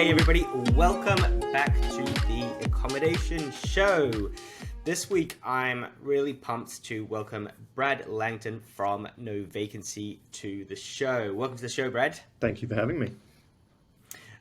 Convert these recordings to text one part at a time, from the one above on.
Hey everybody, welcome back to the Accommodation Show. This week I'm really pumped to welcome Brad Langton from No Vacancy to the show. Welcome to the show, Brad. Thank you for having me.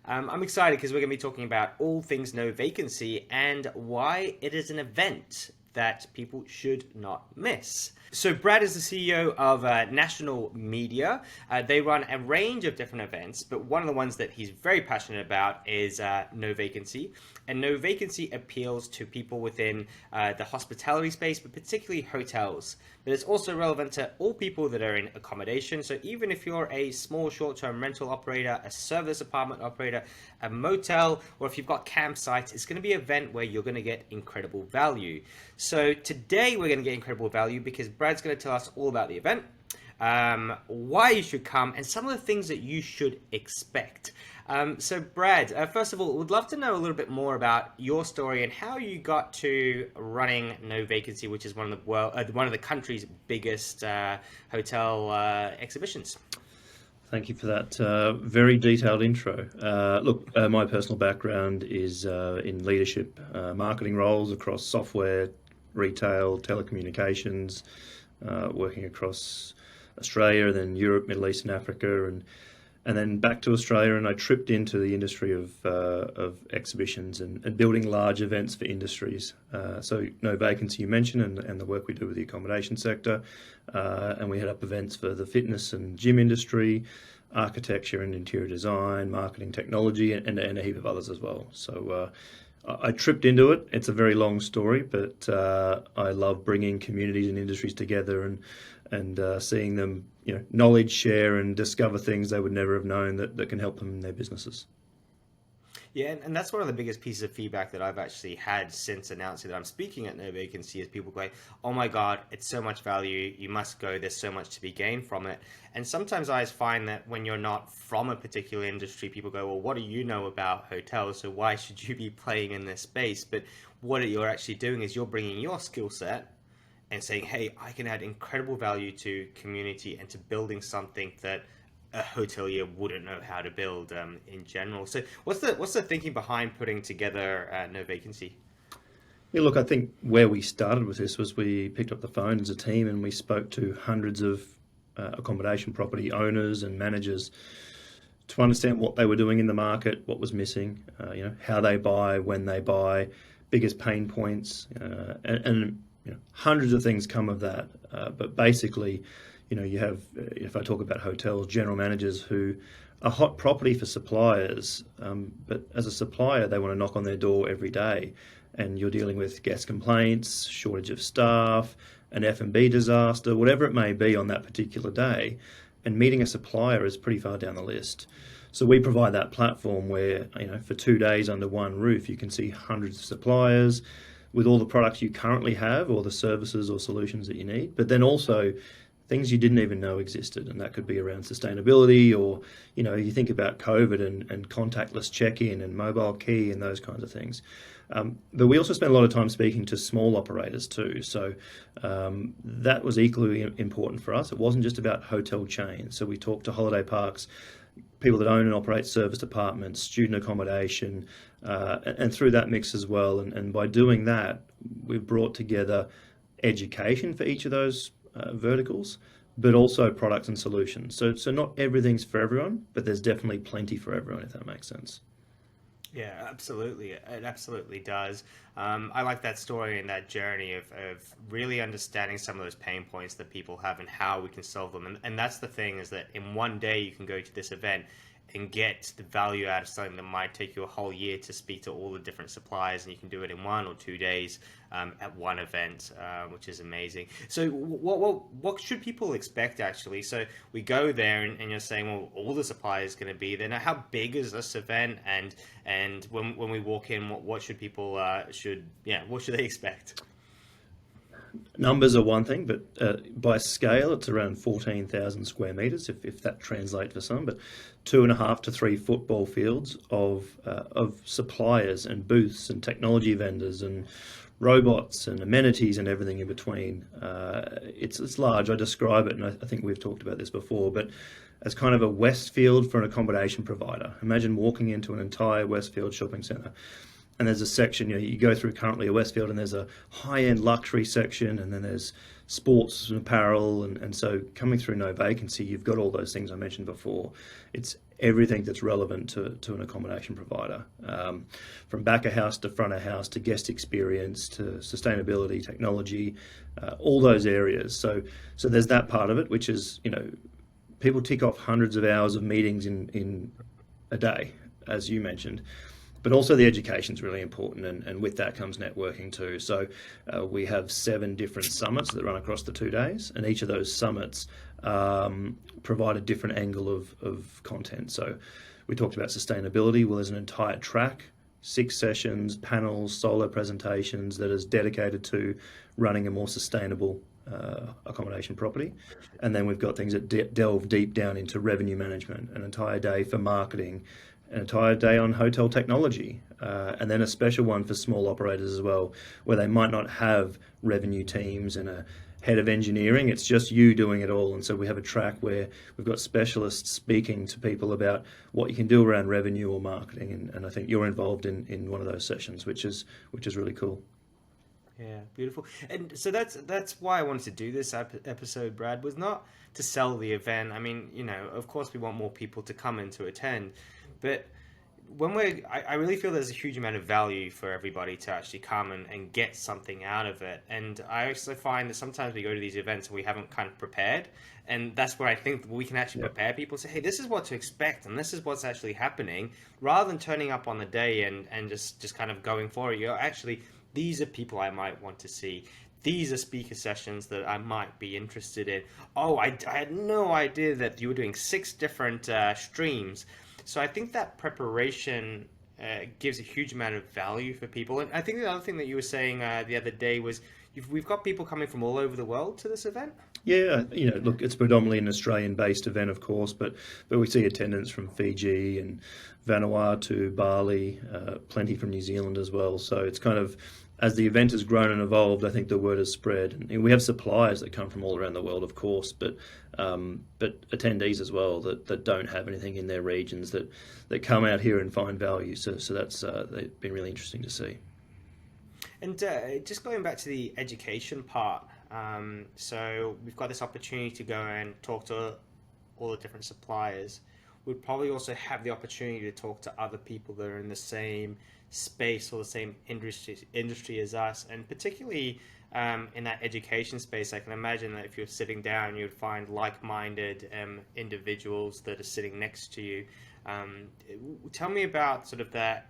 I'm excited because we're going to be talking about all things No Vacancy and why it is an event that people should not miss. So Brad is the CEO of National Media. They run a range of different events, but one of the ones that he's very passionate about is No Vacancy. And No Vacancy appeals to people within the hospitality space, but particularly hotels. But it's also relevant to all people that are in accommodation. So even if you're a small short-term rental operator, a service apartment operator, a motel, or if you've got campsites, it's going to be an event where you're going to get incredible value. So today we're going to get incredible value because Brad's going to tell us all about the event, why you should come, and some of the things that you should expect. So Brad, first of all, would love to know a little bit more about your story and how you got to running No Vacancy, which is one of the country's biggest hotel exhibitions. Thank you for that very detailed intro. My personal background is in leadership marketing roles across software, retail, telecommunications, working across Australia, then Europe, Middle East and Africa, and then back to Australia, and I tripped into the industry of exhibitions and building large events for industries. So No Vacancy you mentioned, and the work we do with the accommodation sector, and we head up events for the fitness and gym industry, architecture and interior design, marketing technology, and a heap of others as well. So I tripped into it. It's a very long story, but I love bringing communities and industries together and seeing them, knowledge share and discover things they would never have known that can help them in their businesses. Yeah, and that's one of the biggest pieces of feedback that I've actually had since announcing that I'm speaking at No Vacancy is people going, oh my God, it's so much value, you must go, there's so much to be gained from it. And sometimes I find that when you're not from a particular industry, people go, well, what do you know about hotels? So why should you be playing in this space? But what you're actually doing is you're bringing your skill set and saying, hey, I can add incredible value to community and to building something that a hotelier wouldn't know how to build in general. So what's the thinking behind putting together No Vacancy? Yeah, look, I think where we started with this was we picked up the phone as a team and we spoke to hundreds of accommodation property owners and managers to understand what they were doing in the market, what was missing, how they buy, when they buy, biggest pain points, and hundreds of things come of that. But basically, you have, if I talk about hotels, general managers who are hot property for suppliers, but as a supplier, they want to knock on their door every day. And you're dealing with guest complaints, shortage of staff, an F&B disaster, whatever it may be on that particular day. And meeting a supplier is pretty far down the list. So we provide that platform where, for 2 days under one roof, you can see hundreds of suppliers with all the products you currently have or the services or solutions that you need, but then also things you didn't even know existed. And that could be around sustainability or, you think about COVID and contactless check-in and mobile key and those kinds of things. But we also spent a lot of time speaking to small operators too. So that was equally important for us. It wasn't just about hotel chains. So we talked to holiday parks, people that own and operate serviced apartments, student accommodation, and through that mix as well. And by doing that, we've brought together education for each of those verticals, but also products and solutions. So not everything's for everyone, but there's definitely plenty for everyone, if that makes sense. Yeah, absolutely. It absolutely does. I like that story and that journey of really understanding some of those pain points that people have and how we can solve them. And that's the thing, is that in one day you can go to this event and get the value out of something that might take you a whole year to speak to all the different suppliers, and you can do it in 1 or 2 days at one event, which is amazing. So what should people expect actually? So we go there and you're saying, well, all the suppliers going to be there. Now, how big is this event? And when we walk in, what should people what should they expect? Numbers are one thing, but by scale, it's around 14,000 square metres, if that translates for some, but 2.5 to 3 football fields of suppliers and booths and technology vendors and robots and amenities and everything in between. It's large. I describe it, and I think we've talked about this before, but as kind of a Westfield for an accommodation provider. Imagine walking into an entire Westfield shopping centre, and there's a section, you go through currently a Westfield, and there's a high-end luxury section, and then there's sports and apparel, and so coming through No Vacancy, you've got all those things I mentioned before. It's everything that's relevant to an accommodation provider, from back of house to front of house to guest experience to sustainability, technology, all those areas. So there's that part of it, which is, people tick off hundreds of hours of meetings in a day, as you mentioned. But also the education is really important, and with that comes networking too. So we have 7 different summits that run across the 2 days, and each of those summits provide a different angle of content. So we talked about sustainability. Well, there's an entire track, 6 sessions, panels, solo presentations that is dedicated to running a more sustainable accommodation property. And then we've got things that delve deep down into revenue management, an entire day for marketing, an entire day on hotel technology, and then a special one for small operators as well, where they might not have revenue teams and a head of engineering. It's just you doing it all. And so we have a track where we've got specialists speaking to people about what you can do around revenue or marketing. And I think you're involved in one of those sessions, which is really cool. Yeah, beautiful. And so that's why I wanted to do this episode, Brad, was not to sell the event. I mean, of course we want more people to come in to attend, but I really feel there's a huge amount of value for everybody to actually come and get something out of it. And I also find that sometimes we go to these events and we haven't kind of prepared. And that's where I think we can actually prepare people, say, hey, this is what to expect and this is what's actually happening, rather than turning up on the day and just kind of going for it. Actually, these are people I might want to see. These are speaker sessions that I might be interested in. Oh, I had no idea that you were doing 6 different streams. So I think that preparation gives a huge amount of value for people. And I think the other thing that you were saying the other day was we've got people coming from all over the world to this event. Yeah, look, it's predominantly an Australian-based event, of course, but we see attendance from Fiji and Vanuatu, Bali, plenty from New Zealand as well. So it's kind of, as the event has grown and evolved, I think the word has spread. And we have suppliers that come from all around the world, of course, but attendees as well that don't have anything in their regions that come out here and find value. So that's been really interesting to see. And just going back to the education part, so we've got this opportunity to go and talk to all the different suppliers. We'd probably also have the opportunity to talk to other people that are in the same space or the same industry as us, and particularly in that education space, I can imagine that if you're sitting down, you'd find like-minded individuals that are sitting next to you. Tell me about sort of that,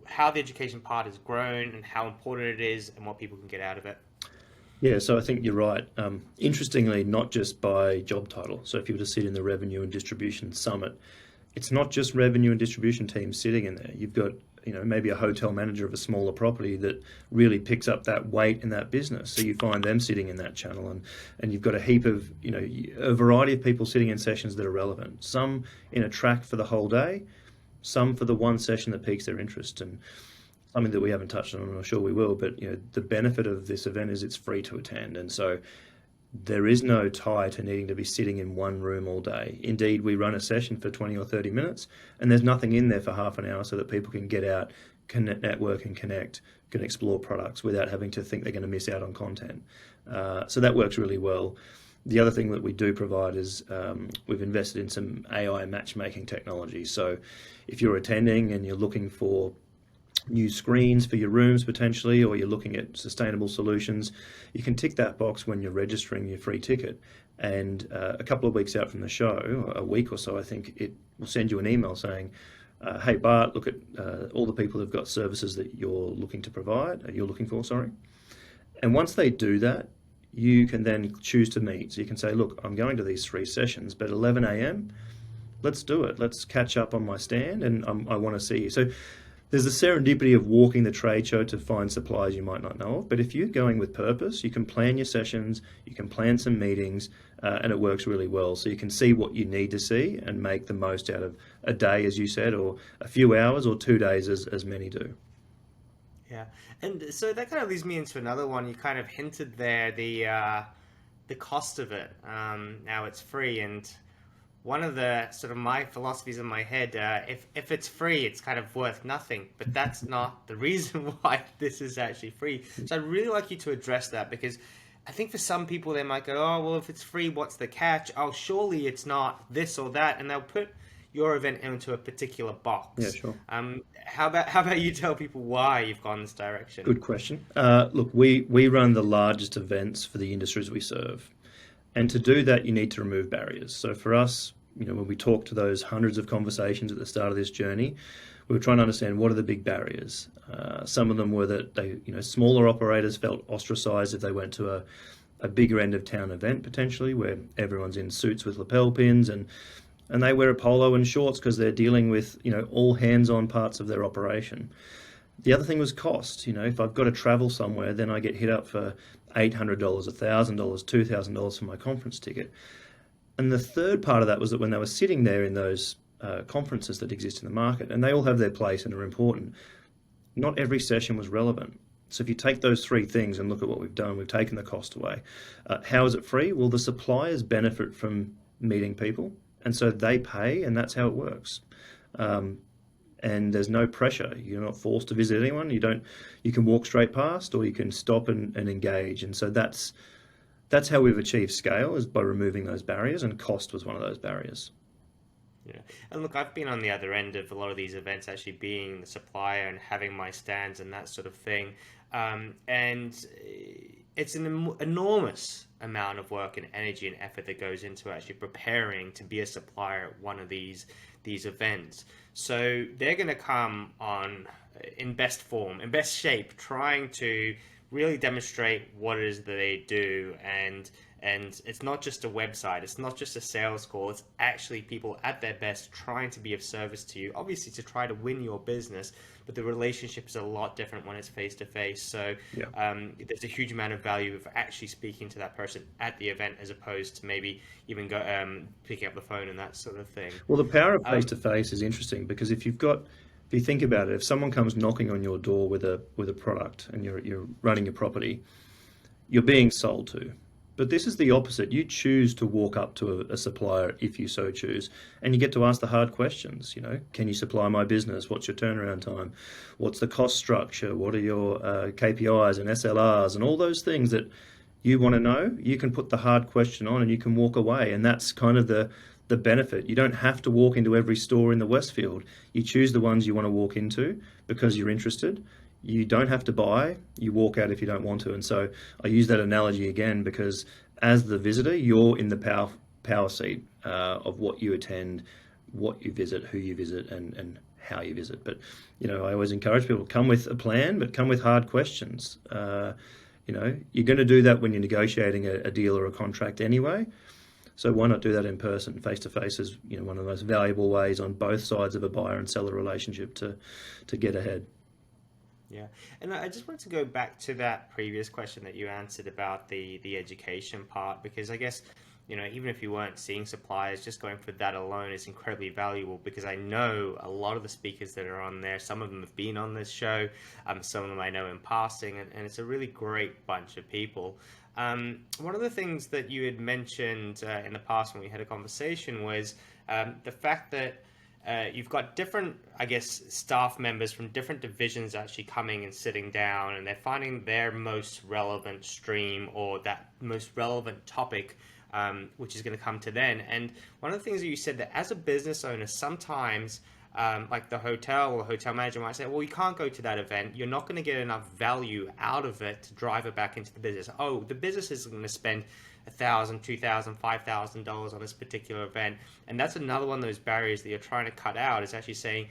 how the education part has grown and how important it is and what people can get out of it. Yeah, so I think you're right. Interestingly, not just by job title. So if you were to sit in the Revenue and Distribution Summit, it's not just revenue and distribution teams sitting in there. You've got maybe a hotel manager of a smaller property that really picks up that weight in that business. So you find them sitting in that channel, and you've got a heap of, a variety of people sitting in sessions that are relevant. Some in a track for the whole day, some for the one session that piques their interest. And something that we haven't touched on, and I'm sure we will, but the benefit of this event is it's free to attend. And so there is no tie to needing to be sitting in one room all day. Indeed, we run a session for 20 or 30 minutes, and there's nothing in there for half an hour so that people can get out, can network and connect, can explore products without having to think they're going to miss out on content. So that works really well. The other thing that we do provide is we've invested in some AI matchmaking technology. So if you're attending and you're looking for new screens for your rooms potentially, or you're looking at sustainable solutions, you can tick that box when you're registering your free ticket. And a couple of weeks out from the show, a week or so, I think, it will send you an email saying, hey Bart, look at all the people who've got services that you're looking for, sorry. And once they do that, you can then choose to meet. So you can say, look, I'm going to these 3 sessions, but 11 a.m, let's do it. Let's catch up on my stand, and I want to see you. So there's the serendipity of walking the trade show to find suppliers you might not know of. But if you're going with purpose, you can plan your sessions, you can plan some meetings, and it works really well. So you can see what you need to see and make the most out of a day, as you said, or a few hours, or 2 days, as many do. Yeah, and so that kind of leads me into another one. You kind of hinted there the cost of it. Now it's free, and one of the sort of my philosophies in my head, if it's free, it's kind of worth nothing. But that's not the reason why this is actually free. So I'd really like you to address that because I think for some people they might go, oh well, if it's free, what's the catch? Oh, surely it's not this or that, and they'll put your event into a particular Yeah, box. sure. How about you tell people why you've gone this direction? Good question. Look, we run the largest events for the industries we serve. And to do that, you need to remove barriers. So for us, when we talk to those hundreds of conversations at the start of this journey, we were trying to understand what are the big barriers. Some of them were that smaller operators felt ostracized if they went to a bigger end of town event potentially, where everyone's in suits with lapel pins and they wear a polo and shorts because they're dealing with all hands-on parts of their operation. The other thing was cost. If I've got to travel somewhere, then I get hit up for $800, $1,000, $2,000 for my conference ticket. And the third part of that was that when they were sitting there in those conferences that exist in the market, and they all have their place and are important, not every session was relevant. So if you take those three things and look at what we've done, we've taken the cost away. How is it free? Well, the suppliers benefit from meeting people, and so they pay, and that's how it works. And there's no pressure. You're not forced to visit anyone. You can walk straight past, or you can stop and engage. And so that's how we've achieved scale, is by removing those barriers, and cost was one of those barriers. Yeah. And look, I've been on the other end of a lot of these events, actually being the supplier and having my stands and that sort of thing. And it's an enormous amount of work and energy and effort that goes into actually preparing to be a supplier at one of these events. So they're going to come on in best form, in best shape, trying to really demonstrate what it is that they do. And it's not just a website, it's not just a sales call, it's actually people at their best trying to be of service to you, obviously to try to win your business, but the relationship is a lot different when it's face to face. So Yeah. there's a huge amount of value of actually speaking to that person at the event as opposed to maybe even picking up the phone and that sort of thing. Well, the power of face Um, to face is interesting because if you think about it, if someone comes knocking on your door with a product and you're running your property, you're being sold to. But this is the opposite. You choose to walk up to a supplier if you so choose, and you get to ask the hard questions. Can you supply my business? What's your turnaround time? What's the cost structure? What are your KPIs and SLRs and all those things that you want to know? You can put the hard question on and you can walk away, and that's kind of the benefit. You don't have to walk into every store in the Westfield. You choose the ones you want to walk into because you're interested. You don't have to buy, you walk out if you don't want to. And so I use that analogy again because as the visitor, you're in the power seat of what you attend, what you visit, who you visit, and how you visit. But, I always encourage people, come with a plan, but come with hard questions. You're going to do that when you're negotiating a deal or a contract anyway. So why not do that in person? Face to face is one of the most valuable ways on both sides of a buyer and seller relationship to get ahead. Yeah, and I just wanted to go back to that previous question that you answered about the education part, because I guess, even if you weren't seeing suppliers, just going for that alone is incredibly valuable, because I know a lot of the speakers that are on there, some of them have been on this show, some of them I know in passing, and it's a really great bunch of people. One of the things that you had mentioned in the past when we had a conversation was the fact that you've got different, I guess, staff members from different divisions actually coming and sitting down, and they're finding their most relevant stream or that most relevant topic, which is going to come to them. And one of the things that you said, that as a business owner, sometimes like the hotel or hotel manager might say, well, you can't go to that event. You're not going to get enough value out of it to drive it back into the business. Oh, the business is going to spend $1,000, $2,000, $5,000 on this particular event. And that's another one of those barriers that you're trying to cut out, is actually saying,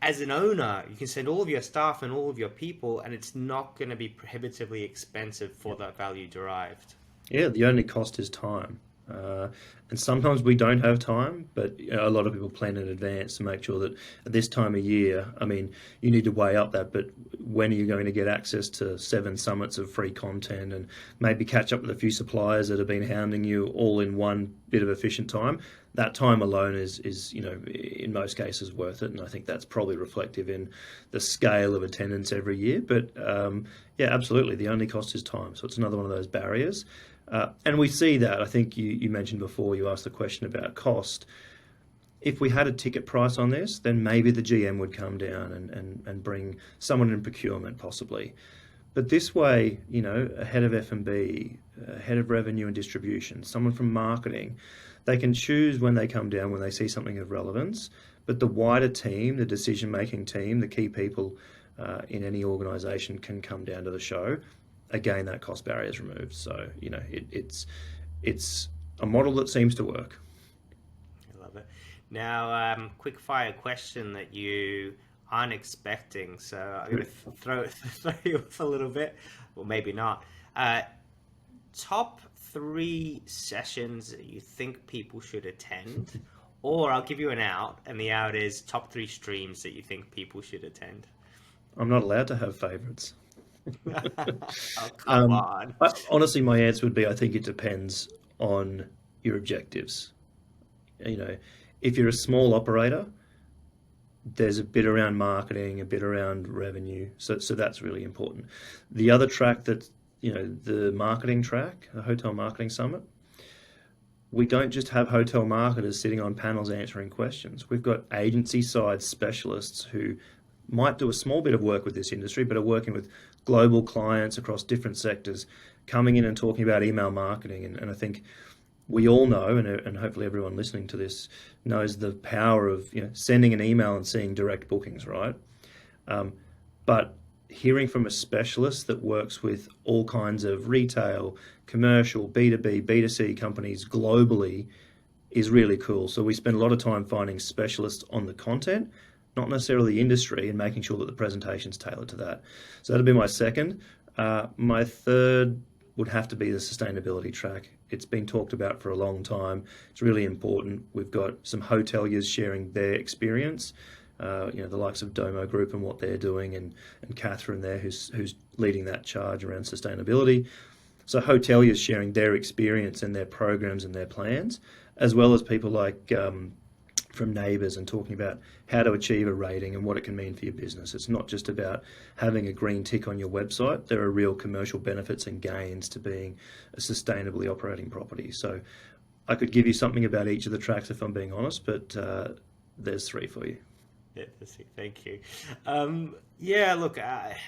as an owner, you can send all of your staff and all of your people, and it's not going to be prohibitively expensive for that value derived. Yeah, the only cost is time. And sometimes we don't have time, but a lot of people plan in advance to make sure that at this time of year, I mean, you need to weigh up that, but when are you going to get access to 7 summits of free content and maybe catch up with a few suppliers that have been hounding you all in one bit of efficient time? That time alone is in most cases worth it, and I think that's probably reflective in the scale of attendance every year. But yeah, absolutely, the only cost is time, so it's another one of those barriers. And we see that. I think you mentioned before, you asked the question about cost. If we had a ticket price on this, then maybe the GM would come down and bring someone in procurement possibly. But this way, a head of F&B, a head of revenue and distribution, someone from marketing, they can choose when they come down when they see something of relevance. But the wider team, the decision-making team, the key people in any organisation can come down to the show. Again, that cost barrier is removed. So, it's a model that seems to work. I love it. Now, quick fire question that you aren't expecting. So I'm going to throw you off a little bit, or maybe not. Top 3 sessions that you think people should attend, or I'll give you an out, and the out is top 3 streams that you think people should attend. I'm not allowed to have favourites. Oh, come on. Honestly, my answer would be I think it depends on your objectives. If you're a small operator, there's a bit around marketing, a bit around revenue, so that's really important. The other track that the marketing track, the Hotel Marketing Summit, we don't just have hotel marketers sitting on panels answering questions. We've got agency side specialists who might do a small bit of work with this industry, but are working with global clients across different sectors, coming in and talking about email marketing. And I think we all know, and hopefully everyone listening to this knows the power of sending an email and seeing direct bookings, right? But hearing from a specialist that works with all kinds of retail, commercial, B2B, B2C companies globally is really cool. So we spend a lot of time finding specialists on the content, not necessarily the industry, and making sure that the presentation's tailored to that. So that'll be my second. My third would have to be the sustainability track. It's been talked about for a long time. It's really important. We've got some hoteliers sharing their experience, the likes of Domo Group and what they're doing, and Catherine there, who's leading that charge around sustainability. So hoteliers sharing their experience and their programs and their plans, as well as people like from Neighbours and talking about how to achieve a rating and what it can mean for your business. It's not just about having a green tick on your website. There are real commercial benefits and gains to being a sustainably operating property. So I could give you something about each of the tracks if I'm being honest, but there's 3 for you. Yeah, thank you. Yeah, look,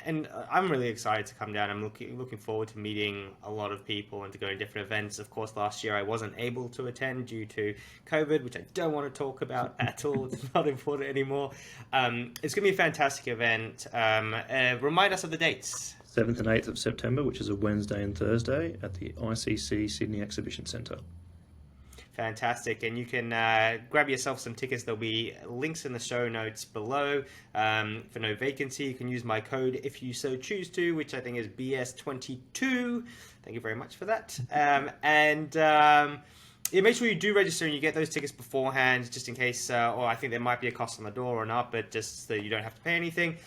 and I'm really excited to come down. I'm looking forward to meeting a lot of people and to going to different events. Of course, last year I wasn't able to attend due to COVID, which I don't want to talk about at all. It's not important anymore. It's going to be a fantastic event. Remind us of the dates. 7th and 8th of September, which is a Wednesday and Thursday at the ICC Sydney Exhibition Centre. Fantastic. And you can grab yourself some tickets. There'll be links in the show notes below. For No Vacancy, you can use my code if you so choose to, which I think is BS22. Thank you very much for that. Yeah, make sure you do register and you get those tickets beforehand, just in case, or I think there might be a cost on the door or not, but just so you don't have to pay anything.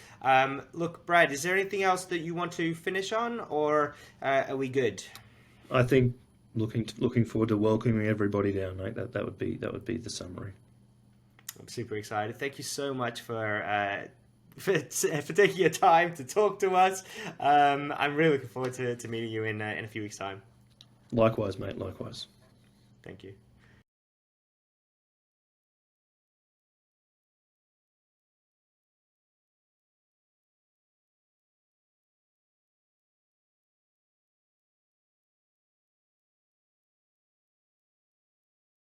Look, Brad, is there anything else that you want to finish on, or are we good? I think looking forward to welcoming everybody down, mate. That would be the summary. I'm super excited. Thank you so much for taking your time to talk to us. I'm really looking forward to meeting you in a few weeks' time. Likewise, mate. Likewise. Thank you.